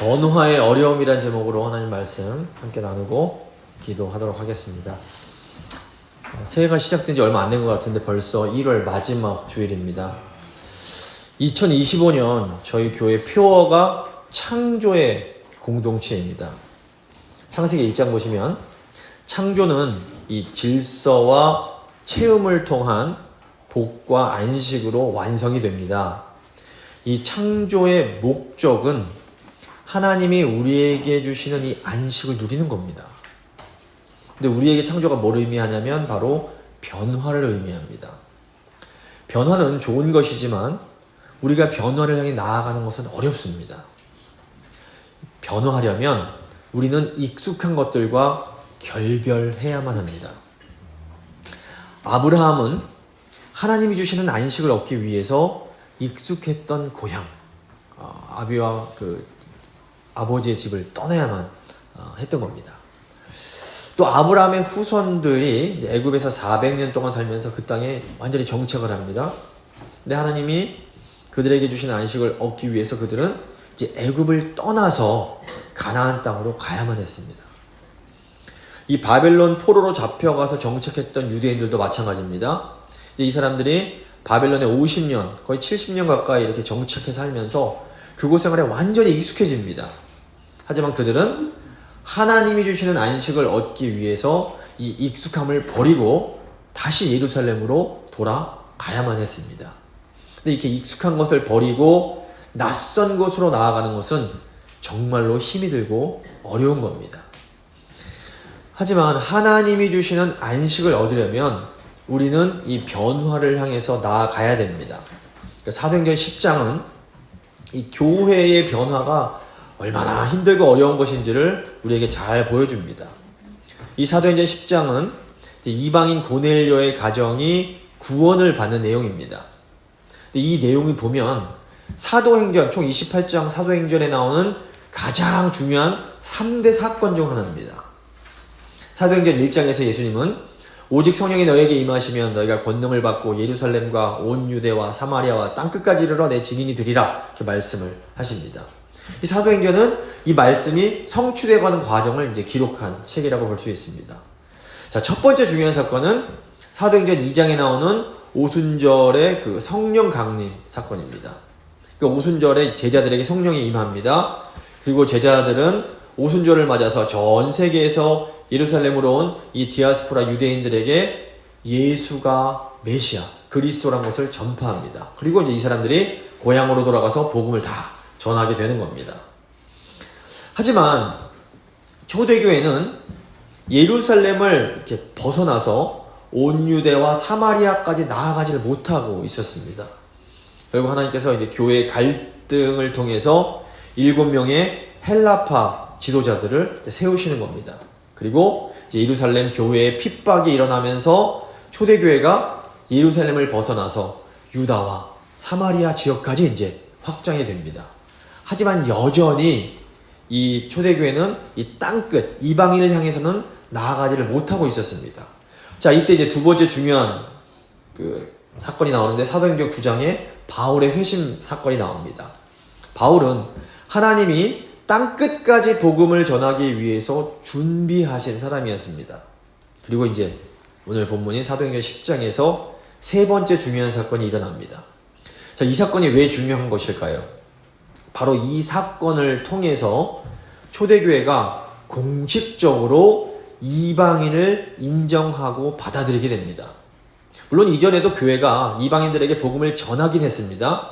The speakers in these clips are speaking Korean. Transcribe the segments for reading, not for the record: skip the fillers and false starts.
변화의 어려움이란 제목으로 하나님 말씀 함께 나누고 기도하도록 하겠습니다. 새해가 시작된 지 얼마 안 된 것 같은데 벌써 1월 마지막 주일입니다. 2025년 저희 교회 표어가 창조의 공동체입니다. 창세기 1장 보시면 창조는 이 질서와 체험을 통한 복과 안식으로 완성이 됩니다. 이 창조의 목적은 하나님이 우리에게 주시는 이 안식을 누리는 겁니다. 근데 우리에게 창조가 뭘 의미하냐면 바로 변화를 의미합니다. 변화는 좋은 것이지만 우리가 변화를 향해 나아가는 것은 어렵습니다. 변화하려면 우리는 익숙한 것들과 결별해야만 합니다. 아브라함은 하나님이 주시는 안식을 얻기 위해서 익숙했던 고향, 아비와 아버지의 집을 떠나야만 했던 겁니다. 또 아브라함의 후손들이 애굽에서 400년 동안 살면서 그 땅에 완전히 정착을 합니다. 근데 하나님이 그들에게 주신 안식을 얻기 위해서 그들은 이제 애굽을 떠나서 가나안 땅으로 가야만 했습니다. 이 바벨론 포로로 잡혀가서 정착했던 유대인들도 마찬가지입니다. 이제 이 사람들이 바벨론에 50년, 거의 70년 가까이 이렇게 정착해 살면서 그곳 생활에 완전히 익숙해집니다. 하지만 그들은 하나님이 주시는 안식을 얻기 위해서 이 익숙함을 버리고 다시 예루살렘으로 돌아가야만 했습니다. 근데 이렇게 익숙한 것을 버리고 낯선 곳으로 나아가는 것은 정말로 힘이 들고 어려운 겁니다. 하지만 하나님이 주시는 안식을 얻으려면 우리는 이 변화를 향해서 나아가야 됩니다. 사도행전 10장은 이 교회의 변화가 얼마나 힘들고 어려운 것인지를 우리에게 잘 보여줍니다. 이 사도행전 10장은 이방인 고넬료의 가정이 구원을 받는 내용입니다. 이 내용을 보면 사도행전, 총 28장 사도행전에 나오는 가장 중요한 3대 사건 중 하나입니다. 사도행전 1장에서 예수님은 오직 성령이 너에게 임하시면 너희가 권능을 받고 예루살렘과 온 유대와 사마리아와 땅끝까지 이르러 내 증인이 되리라, 이렇게 말씀을 하십니다. 이 사도행전은 이 말씀이 성취되어가는 과정을 이제 기록한 책이라고 볼 수 있습니다. 자, 첫 번째 중요한 사건은 사도행전 2장에 나오는 오순절의 그 성령 강림 사건입니다. 그 오순절에 제자들에게 성령이 임합니다. 그리고 제자들은 오순절을 맞아서 전 세계에서 예루살렘으로 온 이 디아스포라 유대인들에게 예수가 메시아, 그리스도란 것을 전파합니다. 그리고 이제 이 사람들이 고향으로 돌아가서 복음을 다 전하게 되는 겁니다. 하지만 초대교회는 예루살렘을 이렇게 벗어나서 온 유대와 사마리아까지 나아가지를 못하고 있었습니다. 결국 하나님께서 이제 교회의 갈등을 통해서 7명의 헬라파 지도자들을 세우시는 겁니다. 그리고 이제 예루살렘 교회의 핍박이 일어나면서 초대교회가 예루살렘을 벗어나서 유다와 사마리아 지역까지 이제 확장이 됩니다. 하지만 여전히 이 초대교회는 이 땅끝, 이방인을 향해서는 나아가지를 못하고 있었습니다. 자, 이때 이제 두 번째 중요한 사건이 나오는데 사도행전 9장에 바울의 회심 사건이 나옵니다. 바울은 하나님이 땅끝까지 복음을 전하기 위해서 준비하신 사람이었습니다. 그리고 이제 오늘 본문인 사도행전 10장에서 세 번째 중요한 사건이 일어납니다. 자, 이 사건이 왜 중요한 것일까요? 바로 이 사건을 통해서 초대교회가 공식적으로 이방인을 인정하고 받아들이게 됩니다. 물론 이전에도 교회가 이방인들에게 복음을 전하긴 했습니다.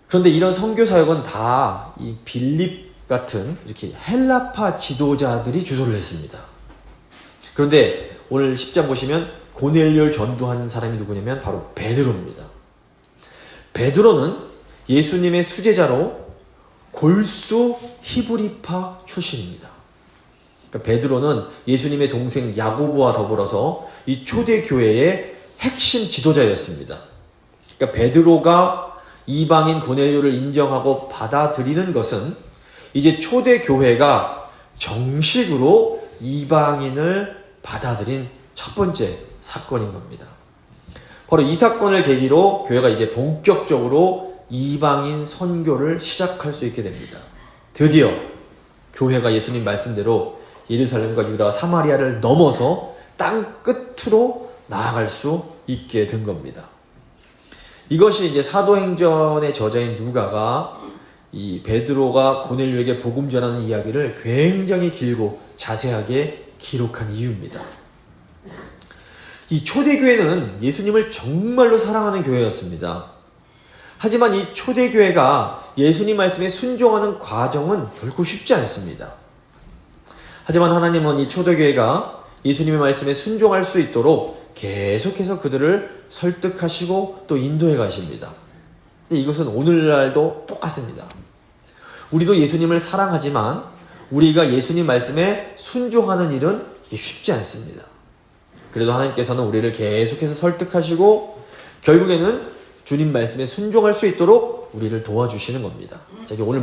그런데 이런 선교사역은 다 이 빌립 같은 이렇게 헬라파 지도자들이 주도를 했습니다. 그런데 오늘 10장 보시면 고넬료를 전도한 사람이 누구냐면 바로 베드로입니다. 베드로는 예수님의 수제자로 골수 히브리파 출신입니다. 그러니까 베드로는 예수님의 동생 야고보와 더불어서 이 초대교회의 핵심 지도자였습니다. 그러니까 베드로가 이방인 고넬료를 인정하고 받아들이는 것은 이제 초대교회가 정식으로 이방인을 받아들인 첫 번째 사건인 겁니다. 바로 이 사건을 계기로 교회가 이제 본격적으로 이방인 선교를 시작할 수 있게 됩니다. 드디어 교회가 예수님 말씀대로 예루살렘과 유다와 사마리아를 넘어서 땅 끝으로 나아갈 수 있게 된 겁니다. 이것이 이제 사도행전의 저자인 누가가 이 베드로가 고넬료에게 복음 전하는 이야기를 굉장히 길고 자세하게 기록한 이유입니다. 이 초대교회는 예수님을 정말로 사랑하는 교회였습니다. 하지만 이 초대교회가 예수님 말씀에 순종하는 과정은 결코 쉽지 않습니다. 하지만 하나님은 이 초대교회가 예수님의 말씀에 순종할 수 있도록 계속해서 그들을 설득하시고 또 인도해 가십니다. 이것은 오늘날도 똑같습니다. 우리도 예수님을 사랑하지만 우리가 예수님 말씀에 순종하는 일은 쉽지 않습니다. 그래도 하나님께서는 우리를 계속해서 설득하시고 결국에는 주님 말씀에 순종할 수 있도록 우리를 도와주시는 겁니다. 자, 오늘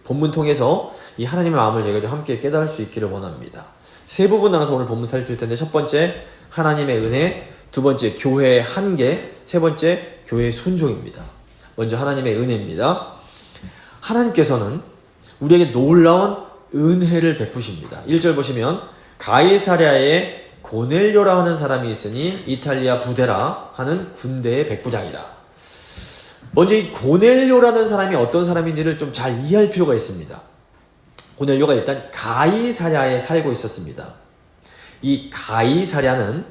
본문 통해서 이 하나님의 마음을 제가 좀 함께 깨달을 수 있기를 원합니다. 세 부분 나눠서 오늘 본문 살필 텐데, 첫 번째 하나님의 은혜, 두 번째 교회의 한계, 세 번째 교회의 순종입니다. 먼저 하나님의 은혜입니다. 하나님께서는 우리에게 놀라운 은혜를 베푸십니다. 1절 보시면 가이사랴에 고넬료라 하는 사람이 있으니 이탈리아 부데라 하는 군대의 백부장이라. 먼저 이 고넬료라는 사람이 어떤 사람인지를 좀 잘 이해할 필요가 있습니다. 고넬료가 일단 가이사랴에 살고 있었습니다. 이 가이사랴는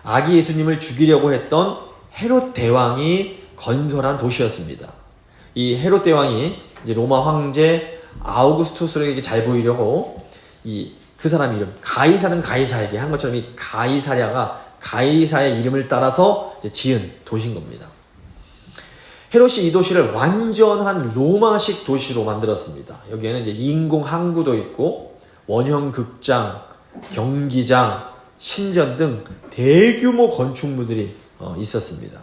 아기 예수님을 죽이려고 했던 헤롯 대왕이 건설한 도시였습니다. 이 헤롯 대왕이 이제 로마 황제 아우구스투스에게 잘 보이려고 그 사람 이름 가이사는 가이사에게 한 것처럼 이 가이사랴가 가이사의 이름을 따라서 이제 지은 도시인 겁니다. 헤롯이 이 도시를 완전한 로마식 도시로 만들었습니다. 여기에는 이제 인공 항구도 있고 원형 극장, 경기장, 신전 등 대규모 건축물들이 있었습니다.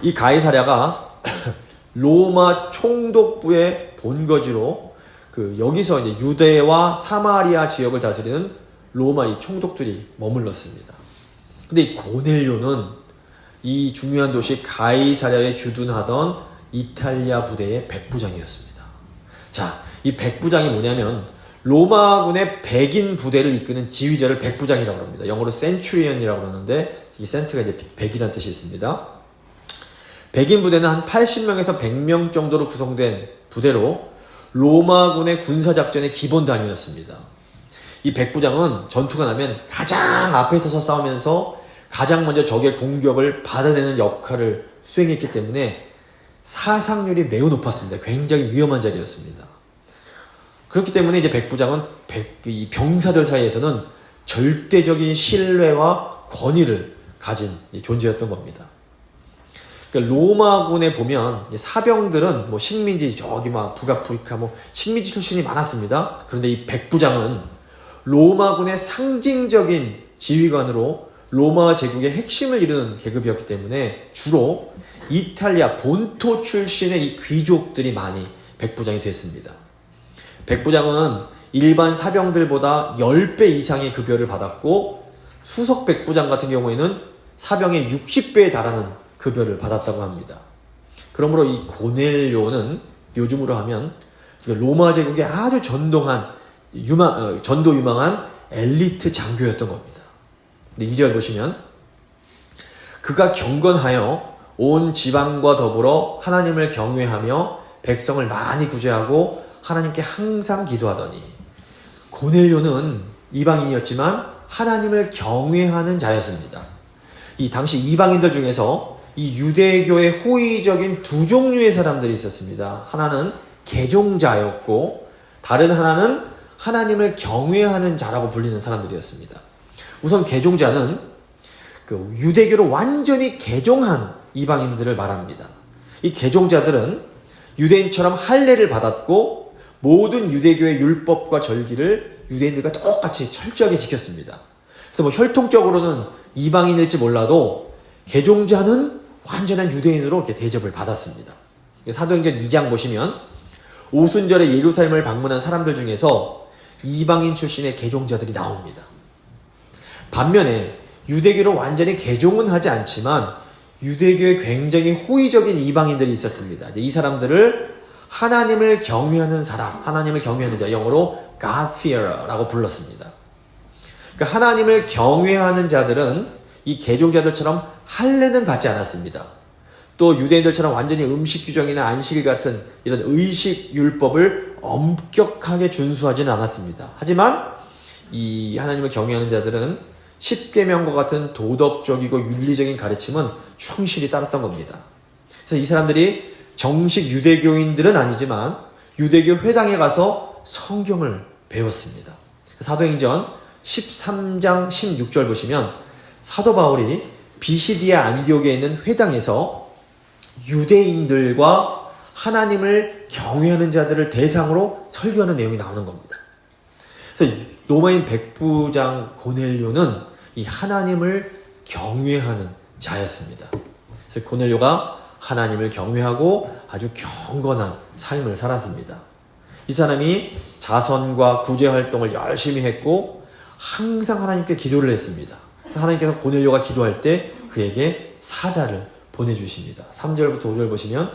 이 가이사랴가 로마 총독부의 본거지로 여기서 이제 유대와 사마리아 지역을 다스리는 로마 이 총독들이 머물렀습니다. 근데 이 고넬료는 이 중요한 도시 가이사랴에 주둔하던 이탈리아 부대의 백부장이었습니다. 자, 이 백부장이 뭐냐면 로마군의 백인 부대를 이끄는 지휘자를 백부장이라고 합니다. 영어로 센츄리언이라고 그러는데 이 센트가 이제 백이라는 뜻이 있습니다. 백인 부대는 한 80명에서 100명 정도로 구성된 부대로 로마군의 군사작전의 기본 단위였습니다. 이 백부장은 전투가 나면 가장 앞에 서서 싸우면서 가장 먼저 적의 공격을 받아내는 역할을 수행했기 때문에 사상률이 매우 높았습니다. 굉장히 위험한 자리였습니다. 그렇기 때문에 이제 백부장은 이 병사들 사이에서는 절대적인 신뢰와 권위를 가진 존재였던 겁니다. 그러니까 로마군에 보면 사병들은 뭐 식민지 저기 막 북아프리카 뭐 식민지 출신이 많았습니다. 그런데 이 백부장은 로마군의 상징적인 지휘관으로 로마 제국의 핵심을 이루는 계급이었기 때문에 주로 이탈리아 본토 출신의 이 귀족들이 많이 백부장이 됐습니다. 백부장은 일반 사병들보다 10배 이상의 급여를 받았고 수석 백부장 같은 경우에는 사병의 60배에 달하는 급여를 받았다고 합니다. 그러므로 이 고넬료는 요즘으로 하면 로마 제국의 아주 전도 유망한 엘리트 장교였던 겁니다. 근데 2절 보시면 그가 경건하여 온 지방과 더불어 하나님을 경외하며 백성을 많이 구제하고 하나님께 항상 기도하더니. 고넬료는 이방인이었지만 하나님을 경외하는 자였습니다. 이 당시 이방인들 중에서 이 유대교의 호의적인 두 종류의 사람들이 있었습니다. 하나는 개종자였고 다른 하나는 하나님을 경외하는 자라고 불리는 사람들이었습니다. 우선 개종자는 유대교로 완전히 개종한 이방인들을 말합니다. 이 개종자들은 유대인처럼 할례를 받았고 모든 유대교의 율법과 절기를 유대인들과 똑같이 철저하게 지켰습니다. 그래서 뭐 혈통적으로는 이방인일지 몰라도 개종자는 완전한 유대인으로 이렇게 대접을 받았습니다. 사도행전 2장 보시면 오순절에 예루살렘을 방문한 사람들 중에서 이방인 출신의 개종자들이 나옵니다. 반면에 유대교로 완전히 개종은 하지 않지만 유대교에 굉장히 호의적인 이방인들이 있었습니다. 이 사람들을 하나님을 경외하는 사람, 하나님을 경외하는 자, 영어로 God-fearer라고 불렀습니다. 그러니까 하나님을 경외하는 자들은 이 개종자들처럼 할례는 받지 않았습니다. 또 유대인들처럼 완전히 음식 규정이나 안식 같은 이런 의식 율법을 엄격하게 준수하지는 않았습니다. 하지만 이 하나님을 경외하는 자들은 십계명과 같은 도덕적이고 윤리적인 가르침은 충실히 따랐던 겁니다. 그래서 이 사람들이 정식 유대교인들은 아니지만 유대교 회당에 가서 성경을 배웠습니다. 사도행전 13장 16절 보시면 사도 바울이 비시디아 안디옥에 있는 회당에서 유대인들과 하나님을 경외하는 자들을 대상으로 설교하는 내용이 나오는 겁니다. 그래서 로마인 백부장 고넬료는 이 하나님을 경외하는 자였습니다. 그래서 고넬료가 하나님을 경외하고 아주 경건한 삶을 살았습니다. 이 사람이 자선과 구제 활동을 열심히 했고 항상 하나님께 기도를 했습니다. 하나님께서 고넬료가 기도할 때 그에게 사자를 보내주십니다. 3절부터 5절 보시면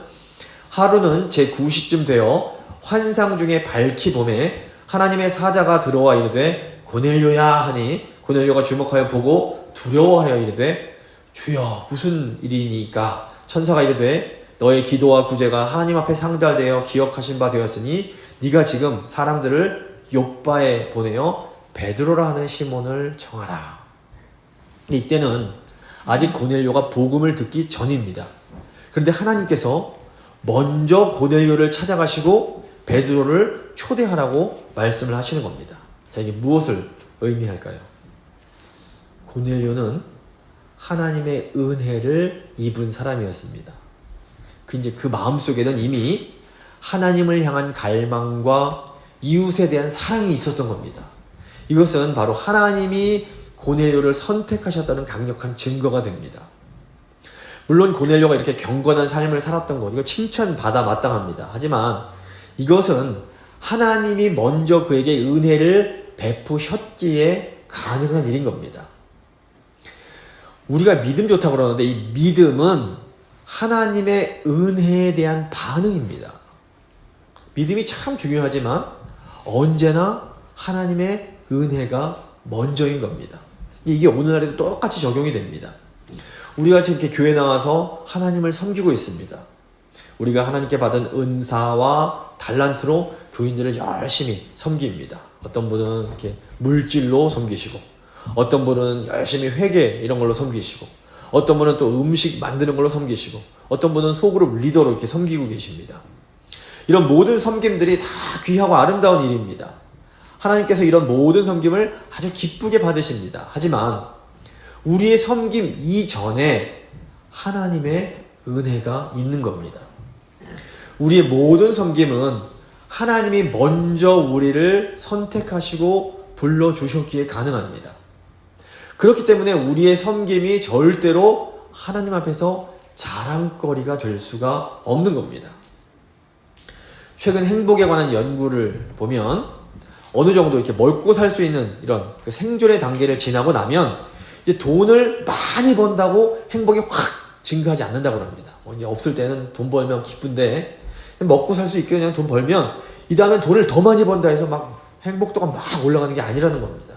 하루는 제9시쯤 되어 환상 중에 밝히 봄에 하나님의 사자가 들어와 이르되 고넬료야 하니 고넬료가 주목하여 보고 두려워하여 이르되 주여 무슨 일이니까 천사가 이르되 너의 기도와 구제가 하나님 앞에 상달되어 기억하신 바 되었으니 네가 지금 사람들을 욥바에 보내어 베드로라 하는 시몬을 청하라. 이때는 아직 고넬료가 복음을 듣기 전입니다. 그런데 하나님께서 먼저 고넬료를 찾아가시고 베드로를 초대하라고 말씀을 하시는 겁니다. 자, 이게 무엇을 의미할까요? 고넬료는 하나님의 은혜를 입은 사람이었습니다. 그 마음속에는 이미 하나님을 향한 갈망과 이웃에 대한 사랑이 있었던 겁니다. 이것은 바로 하나님이 고넬료를 선택하셨다는 강력한 증거가 됩니다. 물론 고넬료가 이렇게 경건한 삶을 살았던 것, 이거 칭찬받아 마땅합니다. 하지만 이것은 하나님이 먼저 그에게 은혜를 베푸셨기에 가능한 일인 겁니다. 우리가 믿음 좋다고 그러는데 이 믿음은 하나님의 은혜에 대한 반응입니다. 믿음이 참 중요하지만 언제나 하나님의 은혜가 먼저인 겁니다. 이게 오늘날에도 똑같이 적용이 됩니다. 우리가 지금 이렇게 교회 나와서 하나님을 섬기고 있습니다. 우리가 하나님께 받은 은사와 달란트로 교인들을 열심히 섬깁니다. 어떤 분은 이렇게 물질로 섬기시고, 어떤 분은 열심히 회계 이런 걸로 섬기시고, 어떤 분은 또 음식 만드는 걸로 섬기시고, 어떤 분은 소그룹 리더로 이렇게 섬기고 계십니다. 이런 모든 섬김들이 다 귀하고 아름다운 일입니다. 하나님께서 이런 모든 섬김을 아주 기쁘게 받으십니다. 하지만 우리의 섬김 이전에 하나님의 은혜가 있는 겁니다. 우리의 모든 섬김은 하나님이 먼저 우리를 선택하시고 불러주셨기에 가능합니다. 그렇기 때문에 우리의 섬김이 절대로 하나님 앞에서 자랑거리가 될 수가 없는 겁니다. 최근 행복에 관한 연구를 보면 어느 정도 이렇게 먹고 살 수 있는 이런 그 생존의 단계를 지나고 나면 이제 돈을 많이 번다고 행복이 확 증가하지 않는다고 합니다. 이제 없을 때는 돈 벌면 기쁜데 먹고 살 수 있게 그냥 돈 벌면 이 다음에 돈을 더 많이 번다 해서 막 행복도가 막 올라가는 게 아니라는 겁니다.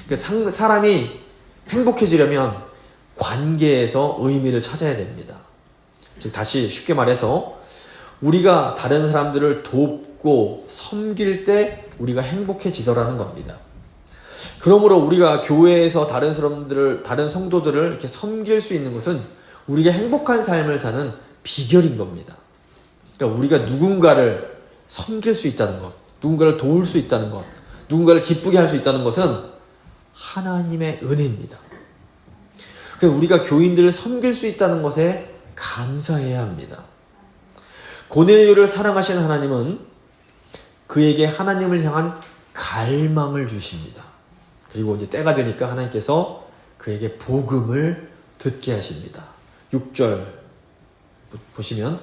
그러니까 사람이 행복해지려면 관계에서 의미를 찾아야 됩니다. 즉 다시 쉽게 말해서 우리가 다른 사람들을 돕고 섬길 때 우리가 행복해지더라는 겁니다. 그러므로 우리가 교회에서 다른 성도들을 이렇게 섬길 수 있는 것은 우리가 행복한 삶을 사는 비결인 겁니다. 그러니까 우리가 누군가를 섬길 수 있다는 것, 누군가를 도울 수 있다는 것, 누군가를 기쁘게 할 수 있다는 것은 하나님의 은혜입니다. 그래서 우리가 교인들을 섬길 수 있다는 것에 감사해야 합니다. 고넬료를 사랑하시는 하나님은 그에게 하나님을 향한 갈망을 주십니다. 그리고 이제 때가 되니까 하나님께서 그에게 복음을 듣게 하십니다. 6절 보시면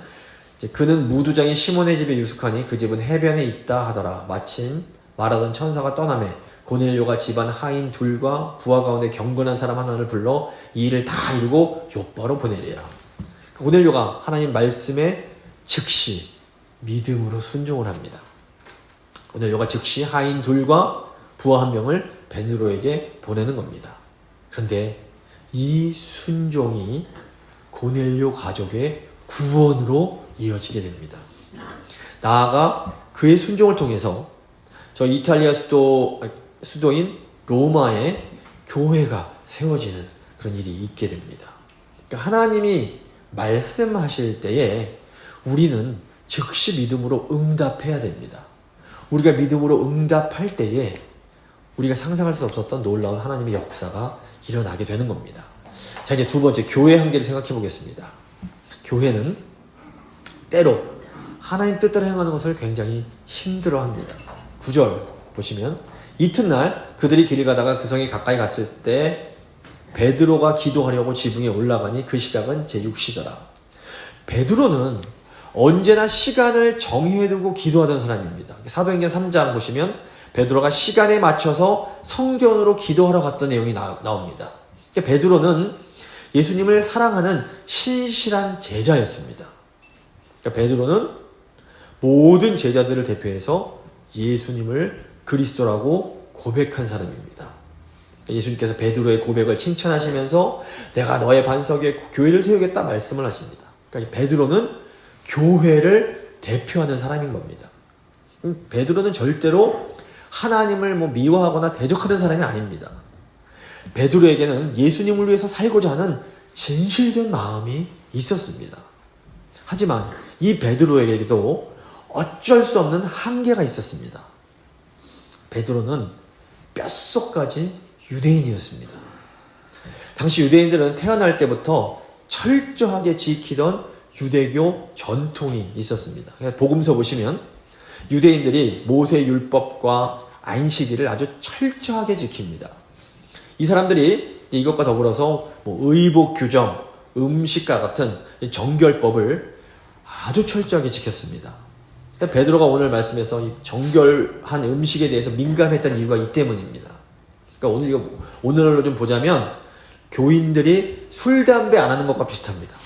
이제 그는 무두장이 시몬의 집에 유숙하니 그 집은 해변에 있다 하더라. 마침 말하던 천사가 떠나매 고넬료가 집안 하인 둘과 부하 가운데 경건한 사람 하나를 불러 이 일을 다 이루고 욥바로 보내리라. 고넬료가 하나님 말씀에 즉시 믿음으로 순종을 합니다. 오늘 요가 즉시 하인 둘과 부하 한 명을 베드로에게 보내는 겁니다. 그런데 이 순종이 고넬료 가족의 구원으로 이어지게 됩니다. 나아가 그의 순종을 통해서 저 이탈리아 수도인 로마에 교회가 세워지는 그런 일이 있게 됩니다. 그러니까 하나님이 말씀하실 때에 우리는 즉시 믿음으로 응답해야 됩니다. 우리가 믿음으로 응답할 때에 우리가 상상할 수 없었던 놀라운 하나님의 역사가 일어나게 되는 겁니다. 자, 이제 두 번째 교회 한계를 생각해 보겠습니다. 교회는 때로 하나님 뜻대로 행하는 것을 굉장히 힘들어합니다. 9절 보시면 이튿날 그들이 길을 가다가 그 성에 가까이 갔을 때 베드로가 기도하려고 지붕에 올라가니 그 시각은 제6시더라. 베드로는 언제나 시간을 정해두고 기도하던 사람입니다. 사도행전 3장 보시면 베드로가 시간에 맞춰서 성전으로 기도하러 갔던 내용이 나옵니다. 베드로는 예수님을 사랑하는 신실한 제자였습니다. 베드로는 모든 제자들을 대표해서 예수님을 그리스도라고 고백한 사람입니다. 예수님께서 베드로의 고백을 칭찬하시면서 내가 너의 반석에 교회를 세우겠다 말씀을 하십니다. 그러니까 베드로는 교회를 대표하는 사람인 겁니다. 베드로는 절대로 하나님을 미워하거나 대적하는 사람이 아닙니다. 베드로에게는 예수님을 위해서 살고자 하는 진실된 마음이 있었습니다. 하지만 이 베드로에게도 어쩔 수 없는 한계가 있었습니다. 베드로는 뼛속까지 유대인이었습니다. 당시 유대인들은 태어날 때부터 철저하게 지키던 유대교 전통이 있었습니다. 복음서 보시면 유대인들이 모세 율법과 안식일을 아주 철저하게 지킵니다. 이 사람들이 이것과 더불어서 의복 규정, 음식과 같은 정결법을 아주 철저하게 지켰습니다. 베드로가 오늘 말씀에서 이 정결한 음식에 대해서 민감했던 이유가 이 때문입니다. 그러니까 오늘날로 좀 보자면 교인들이 술, 담배 안 하는 것과 비슷합니다.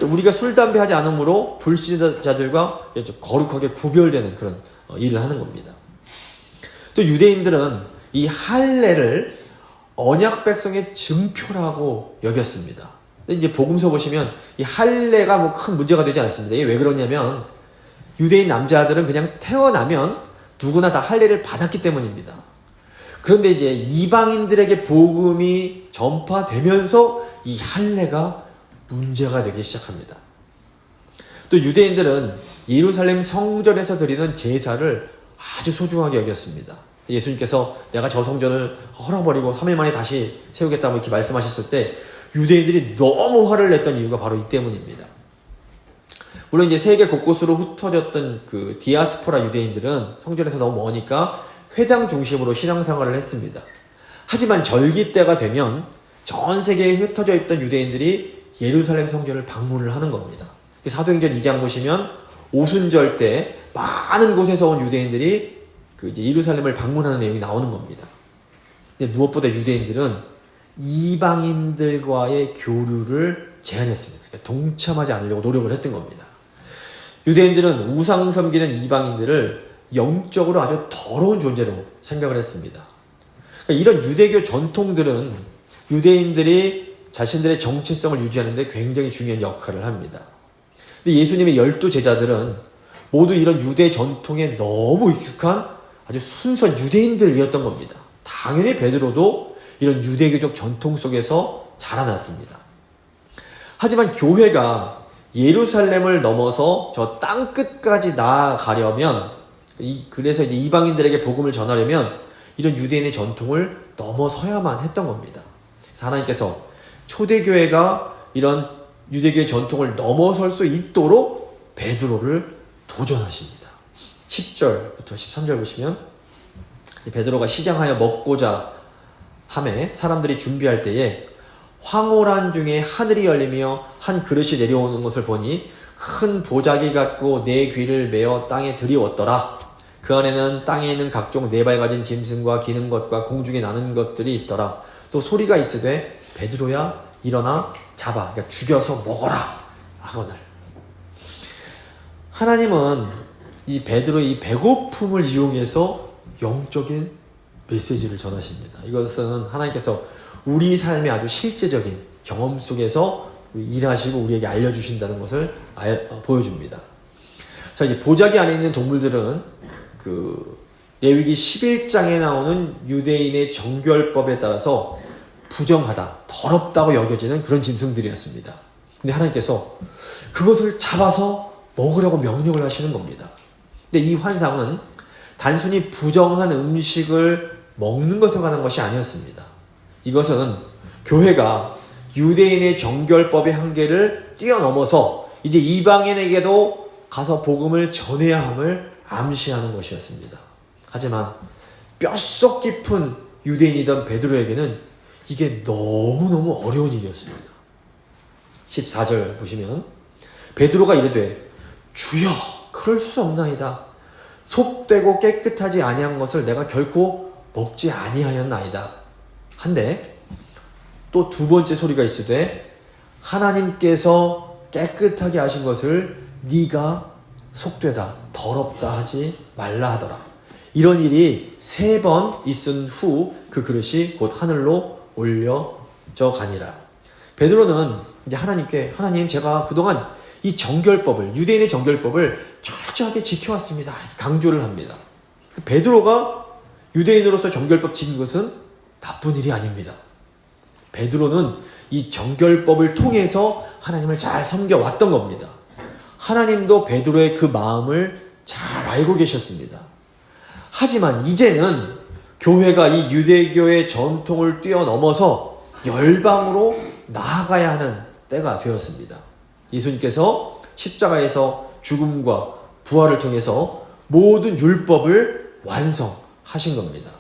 우리가 술, 담배 하지 않으므로 불신자들과 거룩하게 구별되는 그런 일을 하는 겁니다. 또 유대인들은 이 할례를 언약 백성의 증표라고 여겼습니다. 근데 이제 복음서 보시면 이 할례가 큰 문제가 되지 않습니다. 이게 왜 그러냐면 유대인 남자들은 그냥 태어나면 누구나 다 할례를 받았기 때문입니다. 그런데 이제 이방인들에게 복음이 전파되면서 이 할례가 문제가 되기 시작합니다. 또 유대인들은 예루살렘 성전에서 드리는 제사를 아주 소중하게 여겼습니다. 예수님께서 내가 저 성전을 헐어버리고 3일 만에 다시 세우겠다고 이렇게 말씀하셨을 때 유대인들이 너무 화를 냈던 이유가 바로 이 때문입니다. 물론 이제 세계 곳곳으로 흩어졌던 그 디아스포라 유대인들은 성전에서 너무 머니까 회당 중심으로 신앙생활을 했습니다. 하지만 절기 때가 되면 전 세계에 흩어져 있던 유대인들이 예루살렘 성전을 방문을 하는 겁니다. 사도행전 2장 보시면 오순절 때 많은 곳에서 온 유대인들이 이제 예루살렘을 방문하는 내용이 나오는 겁니다. 근데 무엇보다 유대인들은 이방인들과의 교류를 제한했습니다. 그러니까 동참하지 않으려고 노력을 했던 겁니다. 유대인들은 우상 섬기는 이방인들을 영적으로 아주 더러운 존재로 생각을 했습니다. 그러니까 이런 유대교 전통들은 유대인들이 자신들의 정체성을 유지하는 데 굉장히 중요한 역할을 합니다. 근데 예수님의 12 제자들은 모두 이런 유대 전통에 너무 익숙한 아주 순수한 유대인들이었던 겁니다. 당연히 베드로도 이런 유대교적 전통 속에서 자라났습니다. 하지만 교회가 예루살렘을 넘어서 저 땅끝까지 나아가려면, 그래서 이제 이방인들에게 복음을 전하려면 이런 유대인의 전통을 넘어서야만 했던 겁니다. 그래서 하나님께서 초대교회가 이런 유대교의 전통을 넘어설 수 있도록 베드로를 도전하십니다. 10절부터 13절 보시면 베드로가 시장하여 먹고자 하매 사람들이 준비할 때에 황홀한 중에 하늘이 열리며 한 그릇이 내려오는 것을 보니 큰 보자기 같고 네 귀를 메어 땅에 들이웠더라. 그 안에는 땅에 있는 각종 네 발 가진 짐승과 기는 것과 공중에 나는 것들이 있더라. 또 소리가 있으되 베드로야 일어나 잡아, 그러니까 죽여서 먹어라 하거늘. 하나님은 이 베드로의 이 배고픔을 이용해서 영적인 메시지를 전하십니다. 이것은 하나님께서 우리 삶의 아주 실제적인 경험 속에서 일하시고 우리에게 알려주신다는 것을 보여줍니다. 자, 이제 보자기 안에 있는 동물들은 레위기 11장에 나오는 유대인의 정결법에 따라서 부정하다, 더럽다고 여겨지는 그런 짐승들이었습니다. 근데 하나님께서 그것을 잡아서 먹으라고 명령을 하시는 겁니다. 근데 이 환상은 단순히 부정한 음식을 먹는 것에 관한 것이 아니었습니다. 이것은 교회가 유대인의 정결법의 한계를 뛰어넘어서 이제 이방인에게도 가서 복음을 전해야 함을 암시하는 것이었습니다. 하지만 뼛속 깊은 유대인이던 베드로에게는 이게 너무너무 어려운 일이었습니다. 14절 보시면 베드로가 이르되 주여 그럴 수 없나이다. 속되고 깨끗하지 아니한 것을 내가 결코 먹지 아니하였나이다. 한데 또 두 번째 소리가 있으되 하나님께서 깨끗하게 하신 것을 네가 속되다 더럽다 하지 말라 하더라. 이런 일이 3번 있은 후 그 그릇이 곧 하늘로 올려져 가니라. 베드로는 이제 하나님께 하나님 제가 그동안 이 정결법을 유대인의 정결법을 철저하게 지켜왔습니다. 강조를 합니다. 베드로가 유대인으로서 정결법 지킨 것은 나쁜 일이 아닙니다. 베드로는 이 정결법을 통해서 하나님을 잘 섬겨왔던 겁니다. 하나님도 베드로의 그 마음을 잘 알고 계셨습니다. 하지만 이제는 교회가 이 유대교의 전통을 뛰어넘어서 열방으로 나아가야 하는 때가 되었습니다. 예수님께서 십자가에서 죽음과 부활을 통해서 모든 율법을 완성하신 겁니다.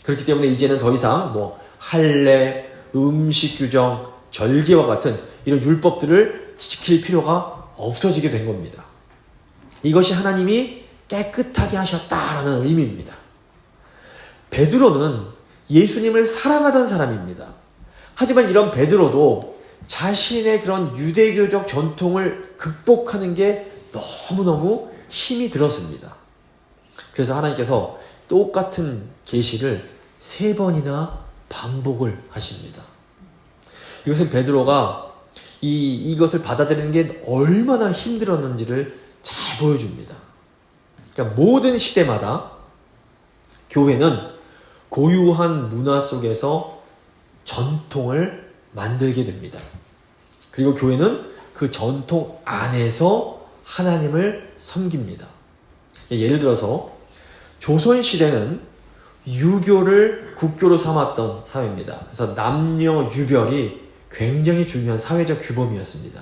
그렇기 때문에 이제는 더 이상 할례, 음식 규정, 절기와 같은 이런 율법들을 지킬 필요가 없어지게 된 겁니다. 이것이 하나님이 깨끗하게 하셨다라는 의미입니다. 베드로는 예수님을 사랑하던 사람입니다. 하지만 이런 베드로도 자신의 그런 유대교적 전통을 극복하는 게 너무너무 힘이 들었습니다. 그래서 하나님께서 똑같은 계시를 3번이나 반복을 하십니다. 이것은 베드로가 이것을 받아들이는 게 얼마나 힘들었는지를 잘 보여줍니다. 그러니까 모든 시대마다 교회는 고유한 문화 속에서 전통을 만들게 됩니다. 그리고 교회는 그 전통 안에서 하나님을 섬깁니다. 예를 들어서 조선시대는 유교를 국교로 삼았던 사회입니다. 그래서 남녀 유별이 굉장히 중요한 사회적 규범이었습니다.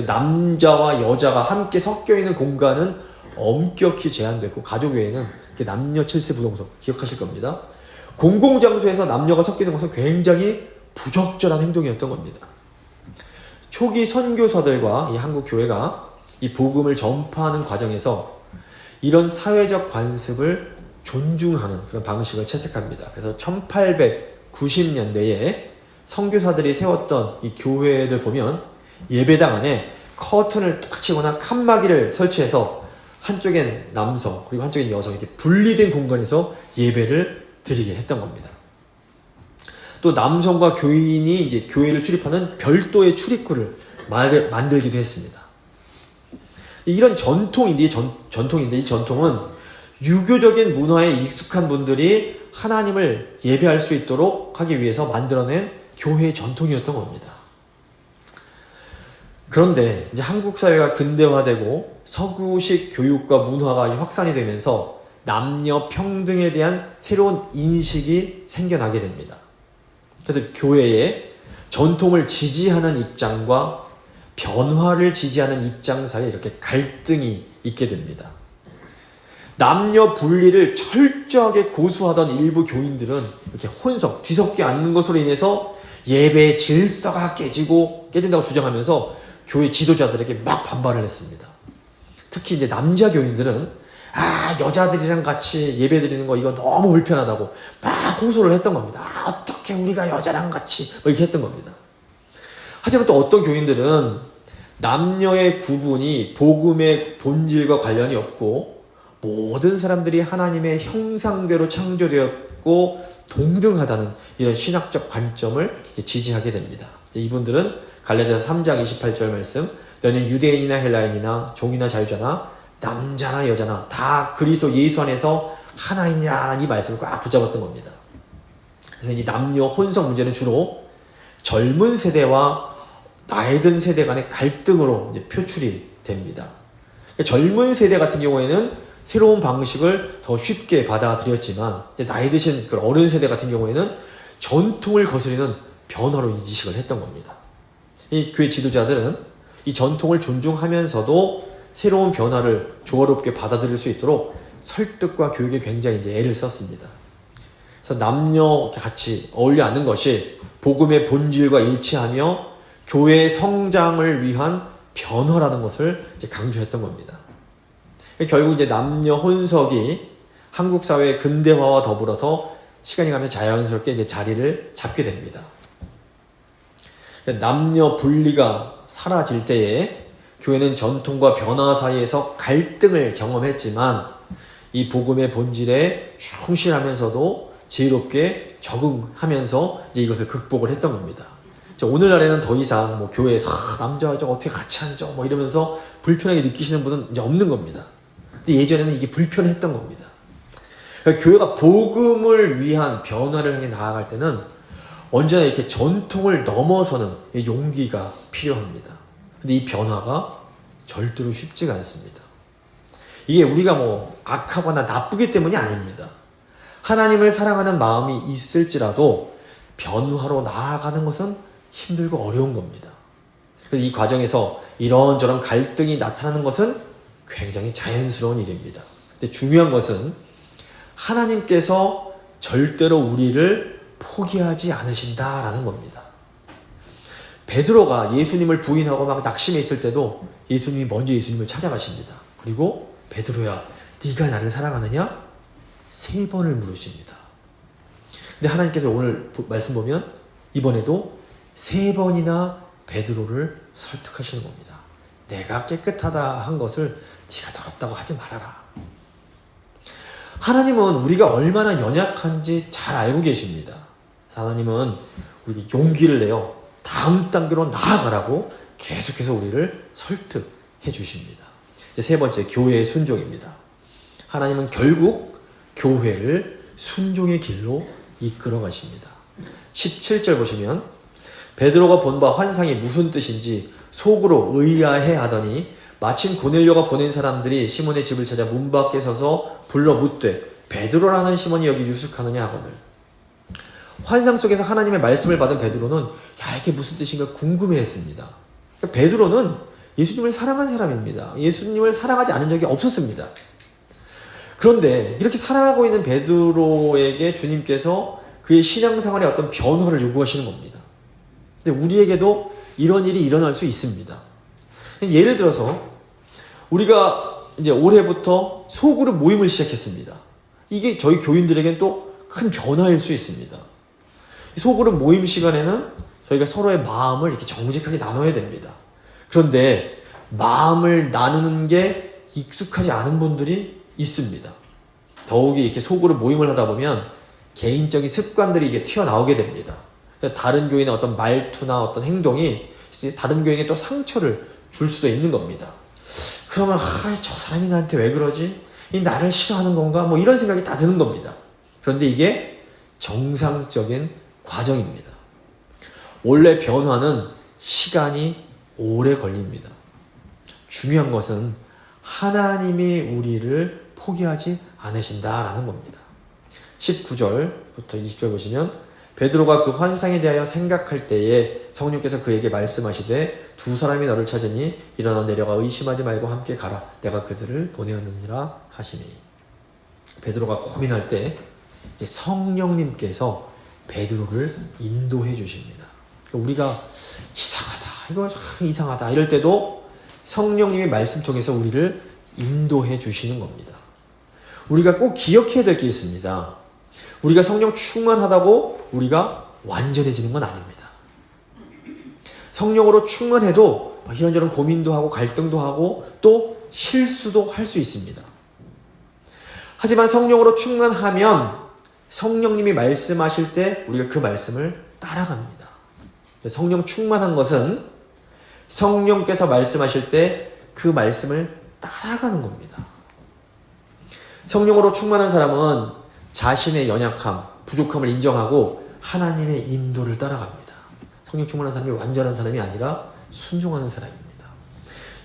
남자와 여자가 함께 섞여 있는 공간은 엄격히 제한됐고 가족외에는 남녀 칠세 부동석 기억하실 겁니다. 공공장소에서 남녀가 섞이는 것은 굉장히 부적절한 행동이었던 겁니다. 초기 선교사들과 이 한국 교회가 이 복음을 전파하는 과정에서 이런 사회적 관습을 존중하는 그런 방식을 채택합니다. 그래서 1890년대에 선교사들이 세웠던 이 교회를 보면 예배당 안에 커튼을 딱 치거나 칸막이를 설치해서 한쪽엔 남성 그리고 한쪽엔 여성 이렇게 분리된 공간에서 예배를 드리게 했던 겁니다. 또 남성과 교인이 이제 교회를 출입하는 별도의 출입구를 만들기도 했습니다. 이런 전통인데 이 전통은 유교적인 문화에 익숙한 분들이 하나님을 예배할 수 있도록 하기 위해서 만들어낸 교회의 전통이었던 겁니다. 그런데 이제 한국 사회가 근대화되고 서구식 교육과 문화가 확산이 되면서 남녀 평등에 대한 새로운 인식이 생겨나게 됩니다. 그래서 교회의 전통을 지지하는 입장과 변화를 지지하는 입장 사이에 이렇게 갈등이 있게 됩니다. 남녀 분리를 철저하게 고수하던 일부 교인들은 이렇게 뒤섞여 앉는 것으로 인해서 예배의 질서가 깨진다고 주장하면서 교회 지도자들에게 막 반발을 했습니다. 특히 이제 남자 교인들은 여자들이랑 같이 예배 드리는 거 이거 너무 불편하다고 막 호소를 했던 겁니다. 어떻게 우리가 여자랑 같이 이렇게 했던 겁니다. 하지만 또 어떤 교인들은 남녀의 구분이 복음의 본질과 관련이 없고 모든 사람들이 하나님의 형상대로 창조되었고 동등하다는 이런 신학적 관점을 지지하게 됩니다. 이분들은 갈라디아서 3장 28절 말씀, 너는 유대인이나 헬라인이나 종이나 자유자나 남자나 여자나 다 그리스도 예수 안에서 하나이니라는 이 말씀을 꽉 붙잡았던 겁니다. 그래서 이 남녀 혼성 문제는 주로 젊은 세대와 나이 든 세대 간의 갈등으로 이제 표출이 됩니다. 그러니까 젊은 세대 같은 경우에는 새로운 방식을 더 쉽게 받아들였지만 나이 드신 그 어른 세대 같은 경우에는 전통을 거스르는 변화로 인식을 했던 겁니다. 이 교회 지도자들은 이 전통을 존중하면서도 새로운 변화를 조화롭게 받아들일 수 있도록 설득과 교육에 굉장히 이제 애를 썼습니다. 그래서 남녀 같이 어울려 앉는 것이 복음의 본질과 일치하며 교회의 성장을 위한 변화라는 것을 이제 강조했던 겁니다. 결국 이제 남녀 혼석이 한국 사회의 근대화와 더불어서 시간이 가면 자연스럽게 이제 자리를 잡게 됩니다. 남녀 분리가 사라질 때에 교회는 전통과 변화 사이에서 갈등을 경험했지만 이 복음의 본질에 충실하면서도 지혜롭게 적응하면서 이제 이것을 극복을 했던 겁니다. 오늘날에는 더 이상 뭐 교회에서 남자 여자 어떻게 같이 앉아 뭐 이러면서 불편하게 느끼시는 분은 이제 없는 겁니다. 근데 예전에는 이게 불편했던 겁니다. 그러니까 교회가 복음을 위한 변화를 향해 나아갈 때는 언제나 이렇게 전통을 넘어서는 용기가 필요합니다. 근데 이 변화가 절대로 쉽지가 않습니다. 이게 우리가 뭐 악하거나 나쁘기 때문이 아닙니다. 하나님을 사랑하는 마음이 있을지라도 변화로 나아가는 것은 힘들고 어려운 겁니다. 그래서 이 과정에서 이런저런 갈등이 나타나는 것은 굉장히 자연스러운 일입니다. 근데 중요한 것은 하나님께서 절대로 우리를 포기하지 않으신다라는 겁니다. 베드로가 예수님을 부인하고 막 낙심해 있을 때도 예수님이 먼저 예수님을 찾아가십니다. 그리고 베드로야, 네가 나를 사랑하느냐? 3번을 물으십니다. 근데 하나님께서 오늘 말씀 보면 이번에도 3번이나 베드로를 설득하시는 겁니다. 내가 깨끗하다 한 것을 네가 더럽다고 하지 말아라. 하나님은 우리가 얼마나 연약한지 잘 알고 계십니다. 하나님은 우리에게 용기를 내어 다음 단계로 나아가라고 계속해서 우리를 설득해 주십니다. 이제 3번째, 교회의 순종입니다. 하나님은 결국 교회를 순종의 길로 이끌어 가십니다. 17절 보시면 베드로가 본 바 환상이 무슨 뜻인지 속으로 의아해 하더니 마침 고넬료가 보낸 사람들이 시몬의 집을 찾아 문 밖에 서서 불러 묻되 베드로라는 시몬이 여기 유숙하느냐 하거늘. 환상 속에서 하나님의 말씀을 받은 베드로는 이게 무슨 뜻인가 궁금해했습니다. 그러니까 베드로는 예수님을 사랑한 사람입니다. 예수님을 사랑하지 않은 적이 없었습니다. 그런데 이렇게 사랑하고 있는 베드로에게 주님께서 그의 신앙생활에 어떤 변화를 요구하시는 겁니다. 근데 우리에게도 이런 일이 일어날 수 있습니다. 예를 들어서 우리가 이제 올해부터 소그룹 모임을 시작했습니다. 이게 저희 교인들에게는 또 큰 변화일 수 있습니다. 소그룹 모임 시간에는 저희가 서로의 마음을 이렇게 정직하게 나눠야 됩니다. 그런데 마음을 나누는 게 익숙하지 않은 분들이 있습니다. 더욱이 이렇게 소그룹 모임을 하다 보면 개인적인 습관들이 이게 튀어나오게 됩니다. 다른 교인의 어떤 말투나 어떤 행동이 다른 교인에게 또 상처를 줄 수도 있는 겁니다. 그러면 저 사람이 나한테 왜 그러지? 나를 싫어하는 건가? 뭐 이런 생각이 다 드는 겁니다. 그런데 이게 정상적인 과정입니다. 원래 변화는 시간이 오래 걸립니다. 중요한 것은 하나님이 우리를 포기하지 않으신다라는 겁니다. 19절부터 20절 보시면 베드로가 그 환상에 대하여 생각할 때에 성령께서 그에게 말씀하시되 두 사람이 너를 찾으니 일어나 내려가 의심하지 말고 함께 가라. 내가 그들을 보내었느니라 하시니. 베드로가 고민할 때 이제 성령님께서 베드로를 인도해 주십니다. 우리가 이거 이상하다 이럴 때도 성령님의 말씀 통해서 우리를 인도해 주시는 겁니다. 우리가 꼭 기억해야 될 게 있습니다. 우리가 성령 충만하다고 우리가 완전해지는 건 아닙니다. 성령으로 충만해도 이런저런 고민도 하고 갈등도 하고 또 실수도 할 수 있습니다. 하지만 성령으로 충만하면 성령님이 말씀하실 때 우리가 그 말씀을 따라갑니다. 성령 충만한 것은 성령께서 말씀하실 때 그 말씀을 따라가는 겁니다. 성령으로 충만한 사람은 자신의 연약함, 부족함을 인정하고 하나님의 인도를 따라갑니다. 성령 충만한 사람이 완전한 사람이 아니라 순종하는 사람입니다.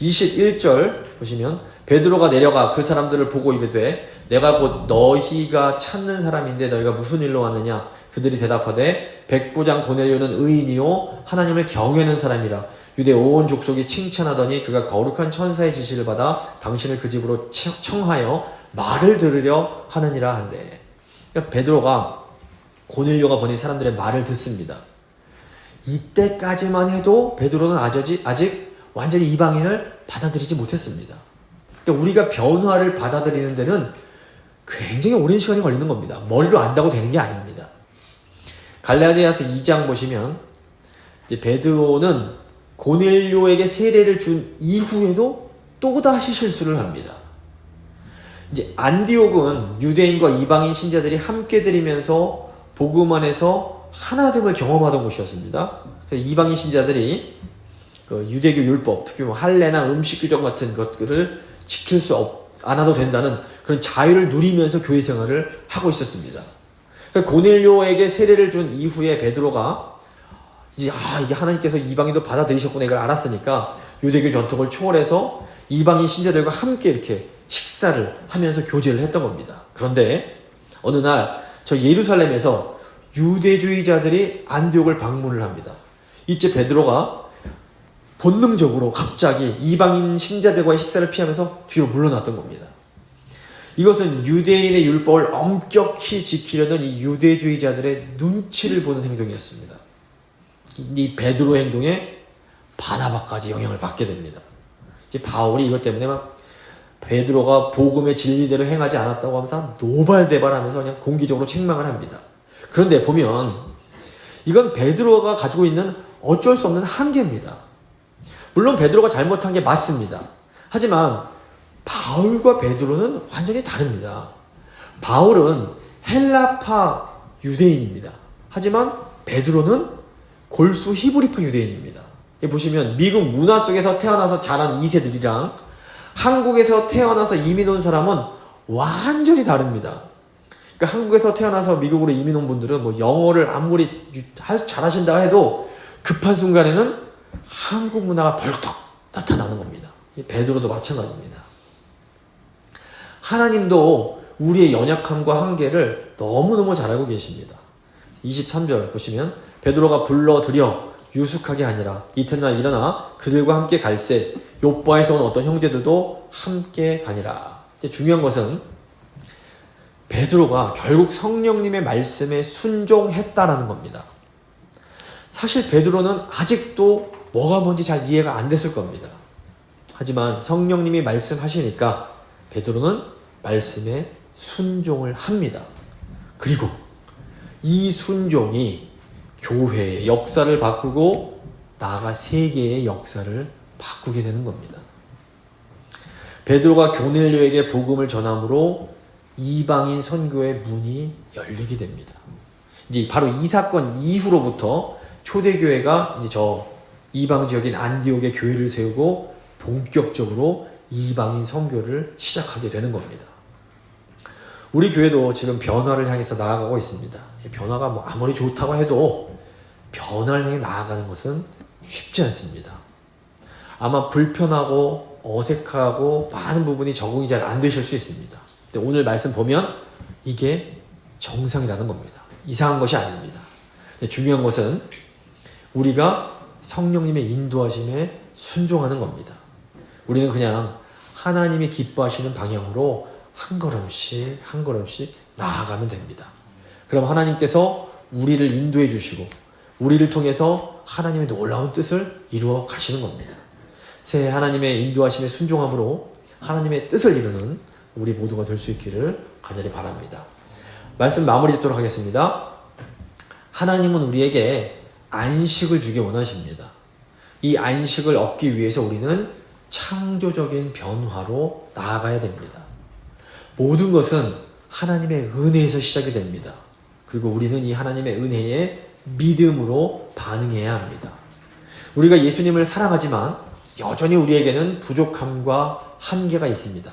21절 보시면 베드로가 내려가 그 사람들을 보고 이르되 내가 곧 너희가 찾는 사람인데 너희가 무슨 일로 왔느냐? 그들이 대답하되 백부장 고넬료는 의인이요 하나님을 경외하는 사람이라 유대 온 족속이 칭찬하더니 그가 거룩한 천사의 지시를 받아 당신을 그 집으로 청하여 말을 들으려 하느니라 한대. 그러니까 베드로가 고넬료가 보낸 사람들의 말을 듣습니다. 이때까지만 해도 베드로는 아직 완전히 이방인을 받아들이지 못했습니다. 그러니까 우리가 변화를 받아들이는 데는 굉장히 오랜 시간이 걸리는 겁니다. 머리로 안다고 되는 게 아닙니다. 갈라디아서 2장 보시면 이제 베드로는 고넬료에게 세례를 준 이후에도 또다시 실수를 합니다. 이제 안디옥은 유대인과 이방인 신자들이 함께 드리면서 복음 안에서 하나됨을 경험하던 곳이었습니다. 그래서 이방인 신자들이 그 유대교 율법, 특히 할례나 음식 규정 같은 것들을 지킬 수 않아도 된다는 그런 자유를 누리면서 교회 생활을 하고 있었습니다. 그러니까 고넬료에게 세례를 준 이후에 베드로가 이제 이게 하나님께서 이방인도 받아들이셨구나 이걸 알았으니까 유대교 전통을 초월해서 이방인 신자들과 함께 이렇게 식사를 하면서 교제를 했던 겁니다. 그런데 어느 날 저 예루살렘에서 유대주의자들이 안디옥을 방문을 합니다. 이때 베드로가 본능적으로 갑자기 이방인 신자들과의 식사를 피하면서 뒤로 물러났던 겁니다. 이것은 유대인의 율법을 엄격히 지키려던 이 유대주의자들의 눈치를 보는 행동이었습니다. 이 베드로의 행동에 바나바까지 영향을 받게 됩니다. 이제 바울이 이것 때문에 막 베드로가 복음의 진리대로 행하지 않았다고 하면서 노발대발하면서 그냥 공개적으로 책망을 합니다. 그런데 보면 이건 베드로가 가지고 있는 어쩔 수 없는 한계입니다. 물론 베드로가 잘못한 게 맞습니다. 하지만 바울과 베드로는 완전히 다릅니다. 바울은 헬라파 유대인입니다. 하지만 베드로는 골수 히브리파 유대인입니다. 보시면 미국 문화 속에서 태어나서 자란 2세들이랑 한국에서 태어나서 이민 온 사람은 완전히 다릅니다. 그러니까 한국에서 태어나서 미국으로 이민 온 분들은 뭐 영어를 아무리 잘하신다 해도 급한 순간에는 한국 문화가 벌떡 나타나는 겁니다. 베드로도 마찬가지입니다. 하나님도 우리의 연약함과 한계를 너무너무 잘 알고 계십니다. 23절 보시면 베드로가 불러들여 유숙하게 하니라. 이튿날 일어나 그들과 함께 갈새 욥바에서 온 어떤 형제들도 함께 가니라. 중요한 것은 베드로가 결국 성령님의 말씀에 순종했다라는 겁니다. 사실 베드로는 아직도 뭐가 뭔지 잘 이해가 안 됐을 겁니다. 하지만 성령님이 말씀하시니까 베드로는 말씀에 순종을 합니다. 그리고 이 순종이 교회의 역사를 바꾸고 나아가 세계의 역사를 바꾸게 되는 겁니다. 베드로가 고넬료에게 복음을 전함으로 이방인 선교의 문이 열리게 됩니다. 이제 바로 이 사건 이후로부터 초대교회가 이제 저 이방 지역인 안디옥에 교회를 세우고 본격적으로 이방인 선교를 시작하게 되는 겁니다. 우리 교회도 지금 변화를 향해서 나아가고 있습니다. 변화가 뭐 아무리 좋다고 해도 변화를 향해 나아가는 것은 쉽지 않습니다. 아마 불편하고 어색하고 많은 부분이 적응이 잘 안 되실 수 있습니다. 근데 오늘 말씀 보면 이게 정상이라는 겁니다. 이상한 것이 아닙니다. 중요한 것은 우리가 성령님의 인도하심에 순종하는 겁니다. 우리는 그냥 하나님이 기뻐하시는 방향으로 한 걸음씩 한 걸음씩 나아가면 됩니다. 그럼 하나님께서 우리를 인도해 주시고 우리를 통해서 하나님의 놀라운 뜻을 이루어 가시는 겁니다. 새해 하나님의 인도하심에 순종함으로 하나님의 뜻을 이루는 우리 모두가 될 수 있기를 간절히 바랍니다. 말씀 마무리 짓도록 하겠습니다. 하나님은 우리에게 안식을 주기 원하십니다. 이 안식을 얻기 위해서 우리는 창조적인 변화로 나아가야 됩니다. 모든 것은 하나님의 은혜에서 시작이 됩니다. 그리고 우리는 이 하나님의 은혜에 믿음으로 반응해야 합니다. 우리가 예수님을 사랑하지만 여전히 우리에게는 부족함과 한계가 있습니다.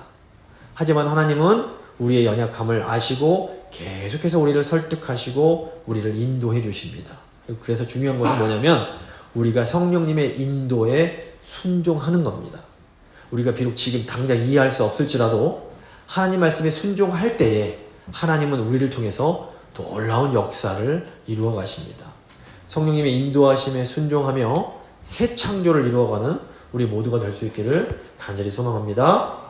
하지만 하나님은 우리의 연약함을 아시고 계속해서 우리를 설득하시고 우리를 인도해 주십니다. 그래서 중요한 것은 뭐냐면 우리가 성령님의 인도에 순종하는 겁니다. 우리가 비록 지금 당장 이해할 수 없을지라도 하나님 말씀에 순종할 때에 하나님은 우리를 통해서 놀라운 역사를 이루어 가십니다. 성령님의 인도하심에 순종하며 새 창조를 이루어가는 우리 모두가 될 수 있기를 간절히 소망합니다.